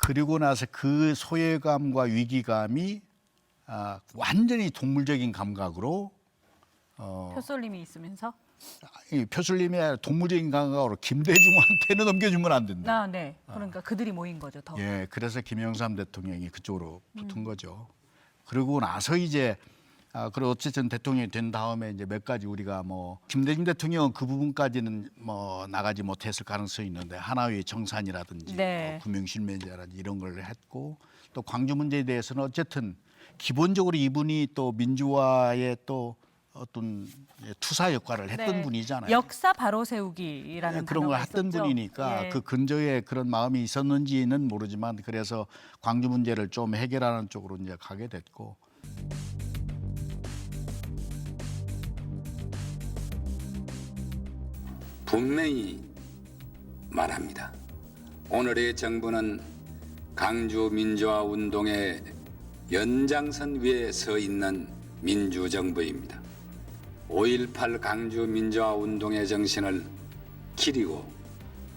그리고 나서 그 소외감과 위기감이 완전히 동물적인 감각으로 표솔님이 있으면서. 이 표술님의 동물적인 감각으로 김대중한테는 넘겨주면 안 된다. 네. 그러니까 그들이 모인 거죠. 더. 예, 그래서 김영삼 대통령이 그쪽으로 붙은 거죠. 그러고 나서 이제 그리고 어쨌든 대통령이 된 다음에 이제 몇 가지 우리가 뭐 김대중 대통령은 그 부분까지는 뭐 나가지 못했을 가능성이 있는데 하나의 정산이라든지 네. 뭐 금융실명제라든지 이런 걸 했고 또 광주 문제에 대해서는 어쨌든 기본적으로 이분이 또 민주화의 또 어떤 투사 역할을 했던 네. 분이잖아요. 역사 바로 세우기라는 그런 걸 단어가 했던 있었죠. 분이니까 예. 그 근저에 그런 마음이 있었는지는 모르지만 그래서 광주 문제를 좀 해결하는 쪽으로 이제 가게 됐고. 분명히 말합니다. 오늘의 정부는 강주 민주화 운동의 연장선 위에 서 있는 민주정부입니다. 5.18 강주 민주화 운동의 정신을 기리고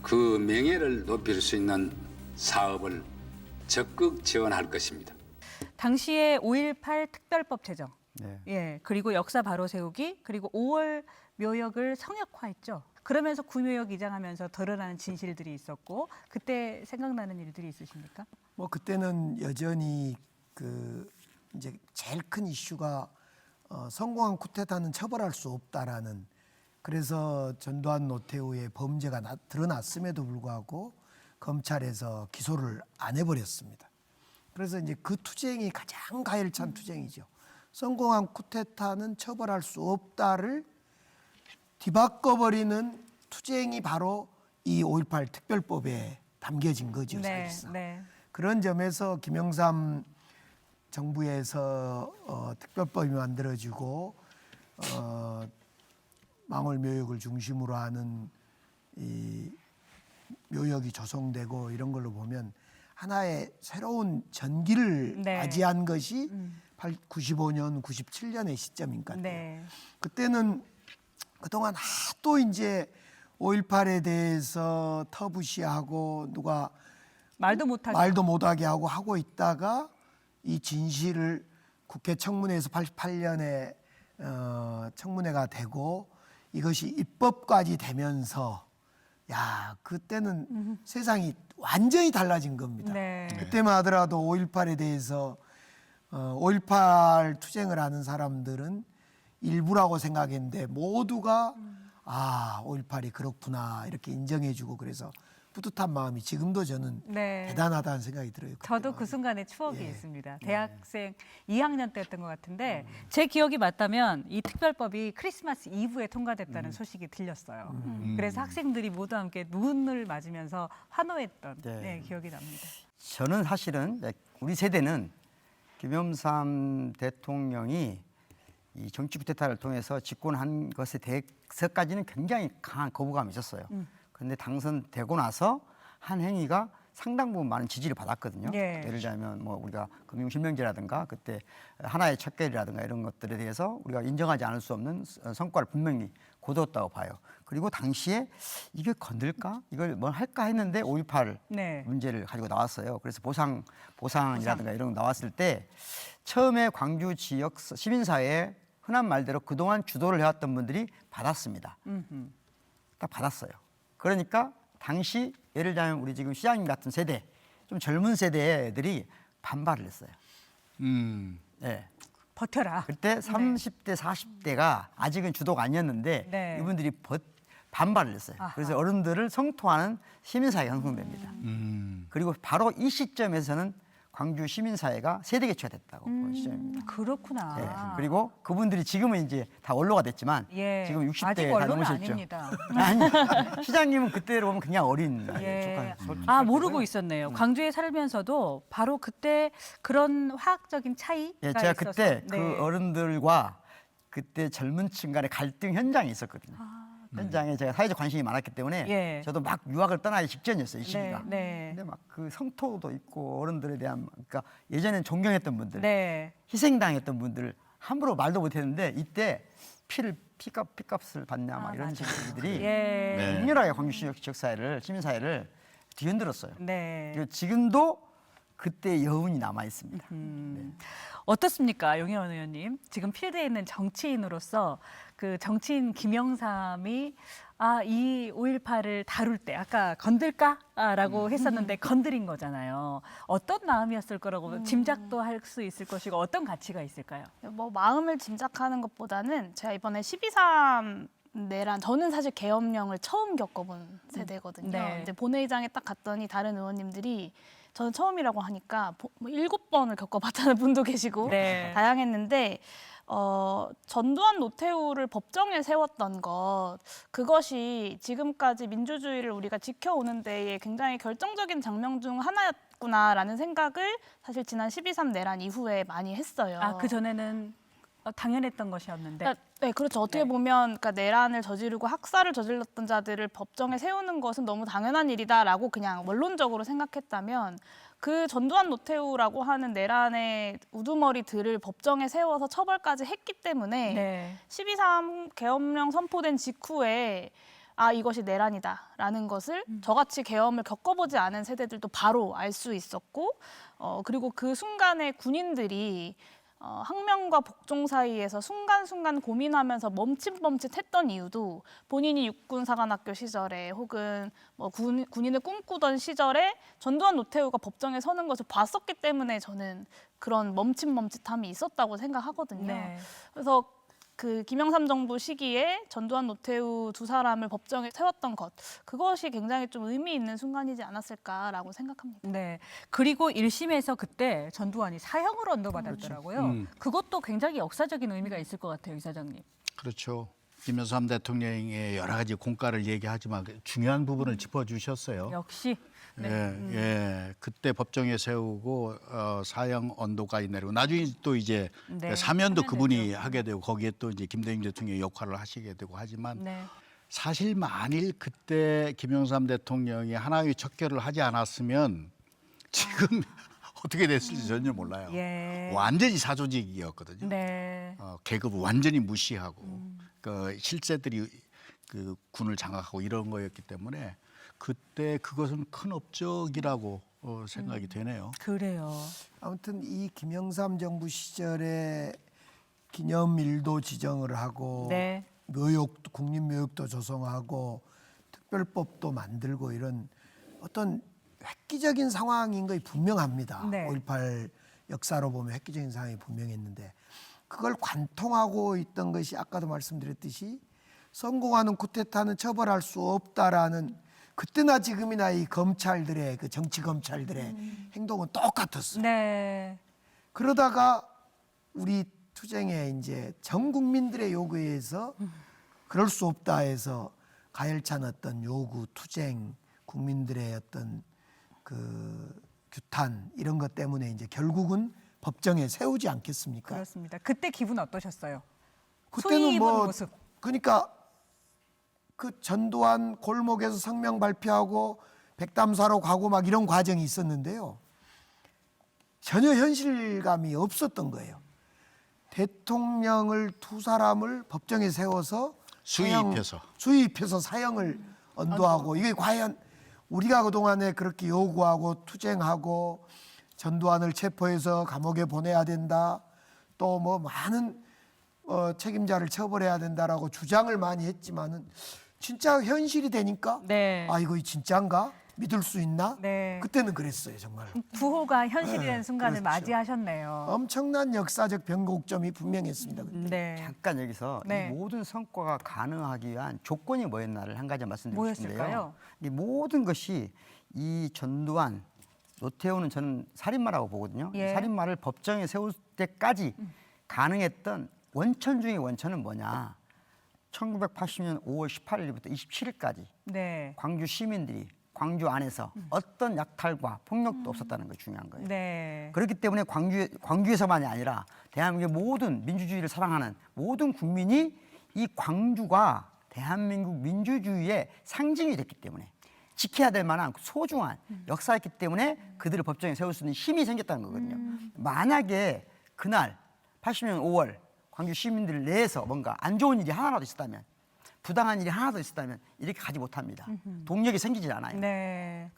그 명예를 높일 수 있는 사업을 적극 지원할 것입니다. 당시에 5.18 특별법 제정, 네. 예, 그리고 역사 바로 세우기, 그리고 5월 묘역을 성역화했죠. 그러면서 구묘역 이장하면서 드러나는 진실들이 있었고, 그때 생각나는 일들이 있으십니까? 뭐 그때는 여전히 그 이제 제일 큰 이슈가 성공한 쿠데타는 처벌할 수 없다라는, 그래서 전두환 노태우의 범죄가 드러났음에도 불구하고 검찰에서 기소를 안 해버렸습니다. 그래서 이제 그 투쟁이 가장 가열찬 투쟁이죠. 성공한 쿠데타는 처벌할 수 없다를 뒤바꿔버리는 투쟁이 바로 이 5.18 특별법에 담겨진 거죠, 사실상. 네. 그런 점에서 김영삼 정부에서 특별법이 만들어지고 망월 묘역을 중심으로 하는 이 묘역이 조성되고 이런 걸로 보면 하나의 새로운 전기를 네. 맞이한 것이 95년, 97년의 시점인 것 같아요. 네. 그때는 그동안 하도 이제 5.18에 대해서 터부시하고 누가 말도 못하게. 말도 못하게 하고 있다가 이 진실을 국회 청문회에서 88년에 청문회가 되고 이것이 입법까지 되면서 야, 그때는 세상이 완전히 달라진 겁니다. 네. 그때만 하더라도 5.18에 대해서 5.18 투쟁을 하는 사람들은 일부라고 생각했는데 모두가 5.18이 그렇구나 이렇게 인정해주고 그래서 뿌듯한 마음이 지금도 저는 네. 대단하다는 생각이 들어요. 저도 그때 그 순간에 추억이 예. 있습니다. 대학생 2학년 때였던 것 같은데 제 기억이 맞다면 이 특별법이 크리스마스 이브에 통과됐다는 소식이 들렸어요. 그래서 학생들이 모두 함께 눈을 맞으면서 환호했던 네. 기억이 납니다. 저는 사실은 우리 세대는 김영삼 대통령이 이 정치 쿠데타를 통해서 집권한 것에 대해서까지는 굉장히 강한 거부감이 있었어요. 그런데 당선되고 나서 한 행위가 상당 부분 많은 지지를 받았거든요. 예. 예를 들자면 뭐 우리가 금융실명제라든가 그때 하나의 척결이라든가 이런 것들에 대해서 우리가 인정하지 않을 수 없는 성과를 분명히 거두었다고 봐요. 그리고 당시에 이게 건들까? 이걸 뭘 할까 했는데 5.18 네. 문제를 가지고 나왔어요. 그래서 보상이라든가 이런 거 나왔을 때 처음에 광주 지역 시민사회에 흔한 말대로 그동안 주도를 해왔던 분들이 받았습니다. 딱 받았어요. 그러니까 당시 예를 들자면 우리 지금 시장님 같은 세대, 좀 젊은 세대 애들이 반발을 했어요. 네. 버텨라. 그때 30대, 40대가 아직은 주도가 아니었는데 네. 이분들이 반발을 했어요. 아하. 그래서 어른들을 성토하는 시민사회가 형성됩니다. 그리고 바로 이 시점에서는 광주 시민사회가 세대 개최가 됐다고 보는 시점입니다. 그렇구나. 네. 그리고 그분들이 지금은 이제 다 원로가 됐지만 예. 지금 60대 아직 다 원로는 넘으셨죠. 아닙니다. 아니, 시장님은 그때로 보면 그냥 어린 예. 조카. 모르고 있었네요. 광주에 살면서도 바로 그때 그런 화학적인 차이가 예, 제가 있어서. 그때 네. 그 어른들과 그때 젊은 층 간의 갈등 현장에 있었거든요. 현장에 제가 사회적 관심이 많았기 때문에 예. 저도 막 유학을 떠나기 직전이었어요, 이 시기가. 네. 근데 막 그 성토도 있고 어른들에 대한 그러니까 예전엔 존경했던 분들, 네. 희생당했던 분들 함부로 말도 못했는데 이때 피값을 받냐 막 이런 식들이 예. 네. 맹렬하게 광주 지역 사회를 시민사회를 뒤흔들었어요. 네. 그리고 지금도 그때 여운이 남아 있습니다. 어떻습니까, 용혜원 의원님? 지금 필드에 있는 정치인으로서 그 정치인 김영삼이 이 5.18을 다룰 때 아까 건들까라고 했었는데 건드린 거잖아요. 어떤 마음이었을 거라고 짐작도 할 수 있을 것이고 어떤 가치가 있을까요? 뭐 마음을 짐작하는 것보다는 제가 이번에 12.3 내란 저는 사실 계엄령을 처음 겪어본 세대거든요. 네. 이제 본회의장에 딱 갔더니 다른 의원님들이 저는 처음이라고 하니까 뭐 7번을 겪어봤다는 분도 계시고 네. 다양했는데 전두환 노태우를 법정에 세웠던 것 그것이 지금까지 민주주의를 우리가 지켜오는 데에 굉장히 결정적인 장면 중 하나였구나라는 생각을 사실 지난 12.3 내란 이후에 많이 했어요. 그 전에는 당연했던 것이었는데. 그러니까, 네, 그렇죠. 어떻게 보면 그러니까 내란을 저지르고 학살을 저질렀던 자들을 법정에 세우는 것은 너무 당연한 일이다라고 그냥 원론적으로 생각했다면 그 전두환 노태우라고 하는 내란의 우두머리들을 법정에 세워서 처벌까지 했기 때문에 네. 12.3 계엄령 선포된 직후에 이것이 내란이다라는 것을 저같이 계엄을 겪어보지 않은 세대들도 바로 알 수 있었고 그리고 그 순간에 군인들이 항명과 복종 사이에서 순간순간 고민하면서 멈칫멈칫했던 이유도 본인이 육군사관학교 시절에 혹은 뭐 군인을 꿈꾸던 시절에 전두환 노태우가 법정에 서는 것을 봤었기 때문에 저는 그런 멈칫멈칫함이 있었다고 생각하거든요. 네. 그래서 그 김영삼 정부 시기에 전두환 노태우 두 사람을 법정에 세웠던 것 그것이 굉장히 좀 의미 있는 순간이지 않았을까라고 생각합니다. 네. 그리고 1심에서 그때 전두환이 사형을 언도받았더라고요. 그것도 굉장히 역사적인 의미가 있을 것 같아요, 이사장님. 그렇죠. 김영삼 대통령의 여러 가지 공과를 얘기하지만 중요한 부분을 짚어주셨어요. 역시. 네. 예. 그때 법정에 세우고 사형 언도가 내리고 나중에 또 이제 네. 사면도 그분이 하게 되고 거기에 또 이제 김대중 대통령의 역할을 하시게 되고 하지만 네. 사실 만일 그때 김영삼 대통령이 하나의 척결을 하지 않았으면 지금 어떻게 됐을지 전혀 몰라요. 예. 완전히 사조직이었거든요. 네. 계급을 완전히 무시하고 그 실세들이 그 군을 장악하고 이런 거였기 때문에 그때 그것은 큰 업적이라고 생각이 되네요. 그래요. 아무튼 이 김영삼 정부 시절에 기념일도 지정을 하고 네. 묘역도 국립묘역도 조성하고 특별법도 만들고 이런 어떤 획기적인 상황인 것이 분명합니다. 네. 5.18 역사로 보면 획기적인 상황이 분명했는데 그걸 관통하고 있던 것이 아까도 말씀드렸듯이 성공하는 쿠데타는 처벌할 수 없다라는 그때나 지금이나 이 검찰들의 그 정치 검찰들의 행동은 똑같았어요. 네. 그러다가 우리 투쟁에 이제 전 국민들의 요구에 의해서 그럴 수 없다 해서 가열찬 어떤 요구, 투쟁, 국민들의 어떤 그 규탄 이런 것 때문에 이제 결국은 법정에 세우지 않겠습니까? 그렇습니다. 그때 기분 어떠셨어요? 그때는 소위 입은 뭐 모습. 그러니까 그 전두환 골목에서 성명 발표하고 백담사로 가고 막 이런 과정이 있었는데요. 전혀 현실감이 없었던 거예요. 대통령을 두 사람을 법정에 세워서 수입해서 사형을 언도하고 이게 과연 우리가 그동안에 그렇게 요구하고 투쟁하고 전두환을 체포해서 감옥에 보내야 된다. 또 뭐 많은 책임자를 처벌해야 된다라고 주장을 많이 했지만은 진짜 현실이 되니까 네. 이거 진짜인가? 믿을 수 있나? 네. 그때는 그랬어요, 정말. 부호가 현실이라는 순간을 그렇죠. 맞이하셨네요. 엄청난 역사적 변곡점이 분명했습니다. 그때. 네. 잠깐 여기서 네. 이 모든 성과가 가능하기 위한 조건이 뭐였나를 한 가지 말씀드리고 싶은데요. 뭐였을까요? 이 모든 것이 이 전두환, 노태우는 저는 살인마라고 보거든요. 예. 이 살인마를 법정에 세울 때까지 가능했던 원천 중의 원천은 뭐냐? 1980년 5월 18일부터 27일까지 네. 광주 시민들이 광주 안에서 어떤 약탈과 폭력도 없었다는 게 중요한 거예요. 네. 그렇기 때문에 광주에서만이 아니라 대한민국의 모든 민주주의를 사랑하는 모든 국민이 이 광주가 대한민국 민주주의의 상징이 됐기 때문에 지켜야 될 만한 소중한 역사였기 때문에 그들을 법정에 세울 수 있는 힘이 생겼다는 거거든요. 만약에 그날 80년 5월 광주 시민들 내에서 뭔가 안 좋은 일이 하나라도 있었다면 부당한 일이 하나도 있었다면 이렇게 가지 못합니다. 동력이 생기질 않아요. 네.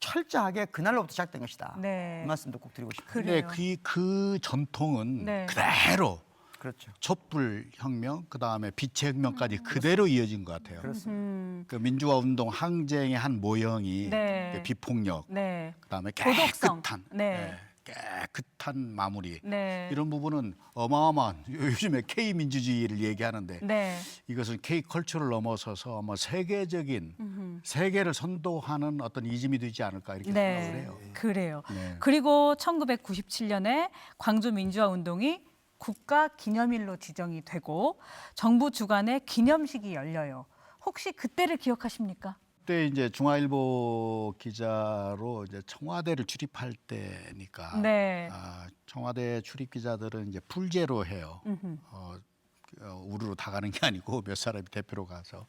철저하게 그날로부터 시작된 것이다. 네. 이 말씀도 꼭 드리고 싶어요. 근데 그래요. 그 전통은 네. 그대로 그렇죠. 촛불 혁명, 그 다음에 빛의 혁명까지 그대로 이어진 것 같아요. 그렇습니다. 그 민주화 운동 항쟁의 한 모형이 네. 그 비폭력, 네. 그다음에 도덕성. 깨끗한, 네. 깨끗한 마무리. 네. 이런 부분은 어마어마한 요즘에 K 민주주의를 얘기하는데 네. 이것은 K 컬처를 넘어서서 뭐 세계적인 세계를 선도하는 어떤 이즘이 되지 않을까 이렇게 생각을 해요. 그래요. 네. 그리고 1997년에 광주 민주화 운동이 국가 기념일로 지정이 되고 정부 주관의 기념식이 열려요. 혹시 그때를 기억하십니까? 그때 이제 중앙일보 기자로 이제 청와대를 출입할 때니까 네. 청와대 출입 기자들은 이제 풀제로 해요. 우르르 다 가는 게 아니고 몇 사람이 대표로 가서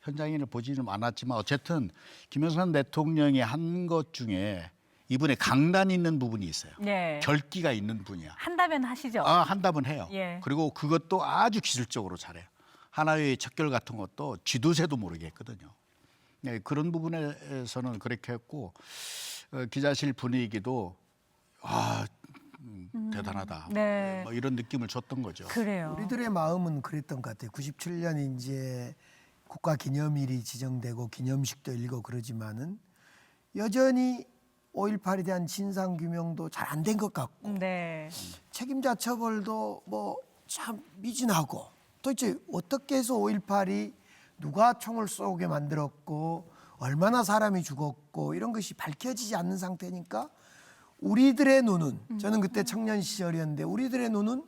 현장인을 보지는 않았지만 어쨌든 김영삼 대통령이 한 것 중에 이분의 강단이 있는 부분이 있어요. 네. 결기가 있는 분이야. 한다면 하시죠. 한다면 해요. 예. 그리고 그것도 아주 기술적으로 잘해요. 하나의 척결 같은 것도 쥐도새도 모르게 했거든요. 네, 그런 부분에서는 그렇게 했고 기자실 분위기도 대단하다. 네. 뭐 이런 느낌을 줬던 거죠. 그래요. 우리들의 마음은 그랬던 것 같아요. 97년 이제 국가 기념일이 지정되고 기념식도 열리고 그러지만은 여전히 5.18에 대한 진상 규명도 잘 안 된 것 같고 네. 책임자 처벌도 뭐 참 미진하고 도대체 어떻게 해서 5.18이 누가 총을 쏘게 만들었고 얼마나 사람이 죽었고 이런 것이 밝혀지지 않는 상태니까 우리들의 눈은 저는 그때 청년 시절이었는데 우리들의 눈은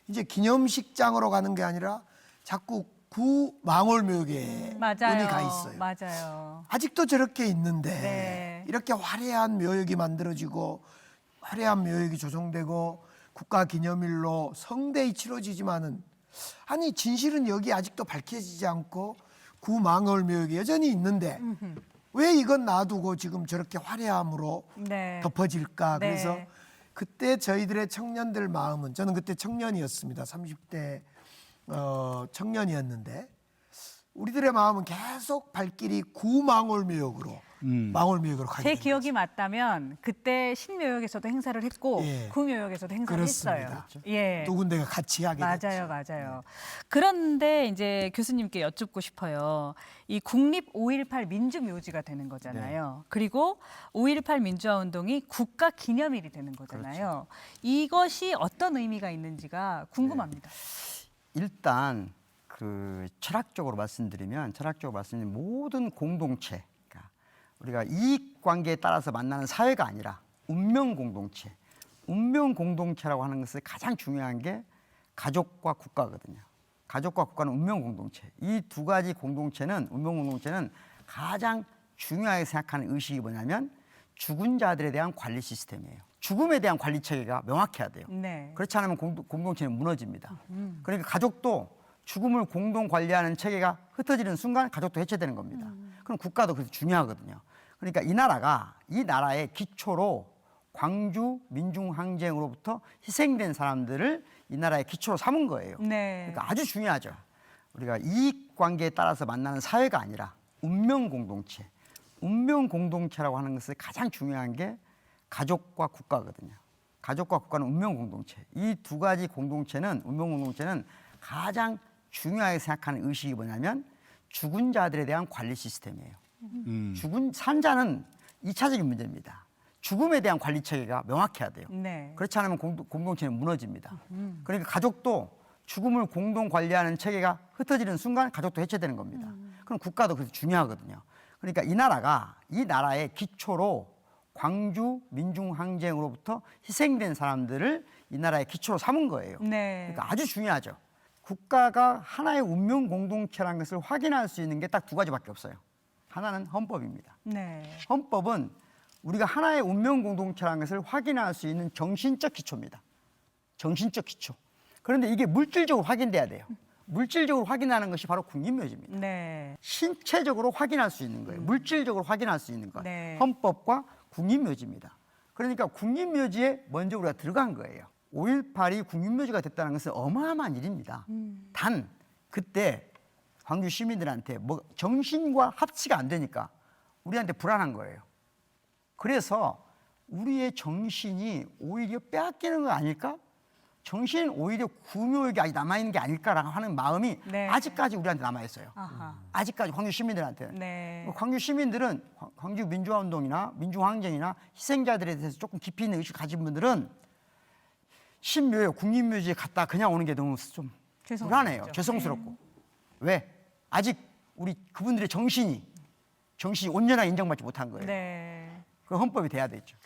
이제 기념식장으로 가는 게 아니라 자꾸 구 망월묘역에 눈이 맞아요. 가 있어요. 맞아요. 아직도 저렇게 있는데 네. 이렇게 화려한 묘역이 만들어지고 화려한 묘역이 조성되고 국가 기념일로 성대히 치러지지만은 아니 진실은 여기 아직도 밝혀지지 않고 구망월 묘역이 여전히 있는데 왜 이건 놔두고 지금 저렇게 화려함으로 네. 덮어질까? 네. 그래서 그때 저희들의 청년들 마음은 저는 그때 청년이었습니다. 30대 청년이었는데 우리들의 마음은 계속 발길이 구망월묘역으로 망월묘역으로 가게 제 된 기억이 맞다면 그때 신묘역에서도 행사를 했고 예. 구묘역에서도 행사를 그렇습니다. 했어요. 예. 두 군데가 같이 하게 됐죠. 맞아요, 맞아요. 그런데 이제 교수님께 여쭙고 싶어요. 이 국립 5.18 민주묘지가 되는 거잖아요. 그리고 5.18 민주화 운동이 국가 기념일이 되는 거잖아요. 이것이 어떤 의미가 있는지가 궁금합니다. 일단 그 철학적으로 말씀드리면 모든 공동체, 그러니까 우리가 이익 관계에 따라서 만나는 사회가 아니라 운명 공동체, 운명 공동체라고 하는 것을 가장 중요한 게 가족과 국가거든요. 가족과 국가는 운명 공동체. 이 두 가지 공동체는 운명 공동체는 가장 중요하게 생각하는 의식이 뭐냐면 죽은 자들에 대한 관리 시스템이에요. 죽음에 대한 관리 체계가 명확해야 돼요. 네. 그렇지 않으면 공동체는 무너집니다. 그러니까 가족도 죽음을 공동 관리하는 체계가 흩어지는 순간 가족도 해체되는 겁니다. 그럼 국가도 그래서 중요하거든요. 그러니까 이 나라의 기초로 광주 민중항쟁으로부터 희생된 사람들을 이 나라의 기초로 삼은 거예요. 네. 그러니까 아주 중요하죠. 우리가 이익 관계에 따라서 만나는 사회가 아니라 운명 공동체, 운명 공동체라고 하는 것을 가장 중요한 게 가족과 국가거든요. 가족과 국가는 운명 공동체. 이 두 가지 공동체는 운명 공동체는 가장 중요하게 생각하는 의식이 뭐냐면 죽은 자들에 대한 관리 시스템이에요. 산 자는 2차적인 문제입니다. 죽음에 대한 관리 체계가 명확해야 돼요. 네. 그렇지 않으면 공동체는 무너집니다. 그러니까 가족도 죽음을 공동 관리하는 체계가 흩어지는 순간 가족도 해체되는 겁니다. 그럼 국가도 그래서 중요하거든요. 그러니까 이 나라의 기초로 광주 민중항쟁으로부터 희생된 사람들을 이 나라의 기초로 삼은 거예요. 네. 그러니까 아주 중요하죠. 국가가 하나의 운명 공동체라는 것을 확인할 수 있는 게 딱 두 가지밖에 없어요. 하나는 헌법입니다. 네. 헌법은 우리가 하나의 운명 공동체라는 것을 확인할 수 있는 정신적 기초입니다. 정신적 기초. 그런데 이게 물질적으로 확인돼야 돼요. 물질적으로 확인하는 것이 바로 국립묘지입니다. 네. 신체적으로 확인할 수 있는 거예요. 물질적으로 확인할 수 있는 것. 네. 헌법과 국립묘지입니다. 그러니까 국립묘지에 먼저 우리가 들어간 거예요. 5.18이 국립묘지가 됐다는 것은 어마어마한 일입니다. 단 그때 광주 시민들한테 뭐 정신과 합치가 안 되니까 우리한테 불안한 거예요. 그래서 우리의 정신이 오히려 빼앗기는 거 아닐까? 정신은 오히려 구묘육이 아직 남아있는 게 아닐까라고 하는 마음이 네. 아직까지 우리한테 남아있어요. 아하. 아직까지 광주 시민들한테는. 네. 광주 시민들은 광주 민주화운동이나 민주항쟁이나 희생자들에 대해서 조금 깊이 있는 의식을 가진 분들은 신묘에 국립묘지에 갔다 그냥 오는 게 너무 좀 죄송스럽죠. 불안해요. 죄송스럽고. 왜? 아직 우리 그분들의 정신이 온전하게 인정받지 못한 거예요. 네. 그 헌법이 돼야 되죠.